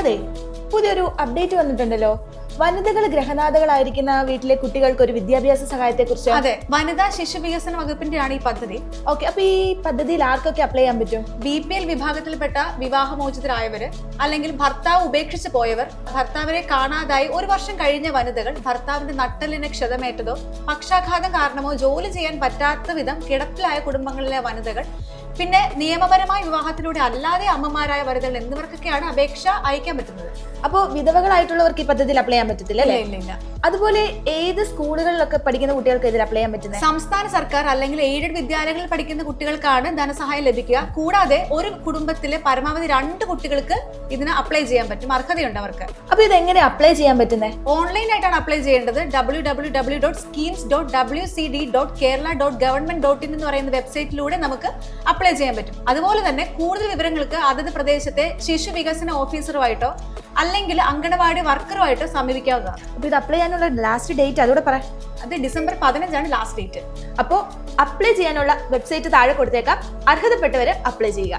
അതെ, പുതിയൊരു അപ്ഡേറ്റ് വന്നിട്ടുണ്ടല്ലോ. വനിതകൾ ഗ്രഹനാഥകളായിരിക്കുന്ന വീട്ടിലെ കുട്ടികൾക്ക് ഒരു വിദ്യാഭ്യാസ സഹായത്തെ കുറിച്ച്. അതെ, വനിതാ ശിശു വികസന വകുപ്പിന്റെയാണ് ഈ പദ്ധതി. ഓക്കെ, അപ്പൊ ഈ പദ്ധതിയിൽ ആർക്കൊക്കെ അപ്ലൈ ചെയ്യാൻ പറ്റും? BPL വിഭാഗത്തിൽപ്പെട്ട വിവാഹമോചിതരായവര്, അല്ലെങ്കിൽ ഭർത്താവ് ഉപേക്ഷിച്ച് പോയവർ, ഭർത്താവിനെ കാണാതായി 1 വർഷം കഴിഞ്ഞ വനിതകൾ, ഭർത്താവിന്റെ നട്ടെല്ലിന് ക്ഷതമേറ്റതോ പക്ഷാഘാതം കാരണമോ ജോലി ചെയ്യാൻ പറ്റാത്ത വിധം കിടപ്പിലായ കുടുംബങ്ങളിലെ വനിതകൾ, പിന്നെ നിയമപരമായ വിവാഹത്തിലൂടെ അല്ലാതെ അമ്മമാരായ വനിതകൾ എന്നിവർക്കൊക്കെയാണ് അപേക്ഷ അയക്കാൻ പറ്റുന്നത്. അപ്പോ വിധവകളായിട്ടുള്ളവർക്ക് ഈ പദ്ധതിയിൽ അപ്ലൈ ചെയ്യാൻ പറ്റത്തില്ല അല്ലേ? ഇല്ല. അതുപോലെ ഏത് സ്കൂളുകളിലൊക്കെ പഠിക്കുന്ന കുട്ടികൾക്ക് ഇതിൽ അപ്ലൈ ചെയ്യാൻ പറ്റുന്നത്? സംസ്ഥാന സർക്കാർ അല്ലെങ്കിൽ എയ്ഡഡ് വിദ്യാലയങ്ങളിൽ പഠിക്കുന്ന കുട്ടികൾക്കാണ് ധനസഹായം ലഭിക്കുക. കൂടാതെ ഒരു കുടുംബത്തിലെ പരമാവധി 2 കുട്ടികൾക്ക് ഇതിന് അപ്ലൈ ചെയ്യാൻ പറ്റും, അർഹതയുണ്ട് അവർക്ക്. അപ്പൊ ഇത് എങ്ങനെ അപ്ലൈ ചെയ്യാൻ പറ്റുന്നത്? ഓൺലൈനായിട്ടാണ് അപ്ലൈ ചെയ്യേണ്ടത്. www.schemes.wcd.kerala.government.in എന്ന് പറയുന്ന വെബ്സൈറ്റിലൂടെ നമുക്ക് അപ്ലൈ ചെയ്യാൻ പറ്റും. അതുപോലെ തന്നെ കൂടുതൽ വിവരങ്ങൾക്ക് അതത് പ്രദേശത്തെ ശിശു വികസന ഓഫീസറുമായിട്ടോ അല്ലെങ്കിൽ അങ്കണവാടി വർക്കറുമായിട്ടോ സമീപിക്കാവുന്നതാണ്. അപ്പൊ ഇത് അപ്ലൈ ചെയ്യാനുള്ള ലാസ്റ്റ് ഡേറ്റ് അതോടെ പറ. അത് ഡിസംബർ 15 ലാസ്റ്റ് ഡേറ്റ്. അപ്പോൾ അപ്ലൈ ചെയ്യാനുള്ള വെബ്സൈറ്റ് താഴെ കൊടുത്തേക്കാം. അർഹതപ്പെട്ടവര് അപ്ലൈ ചെയ്യുക.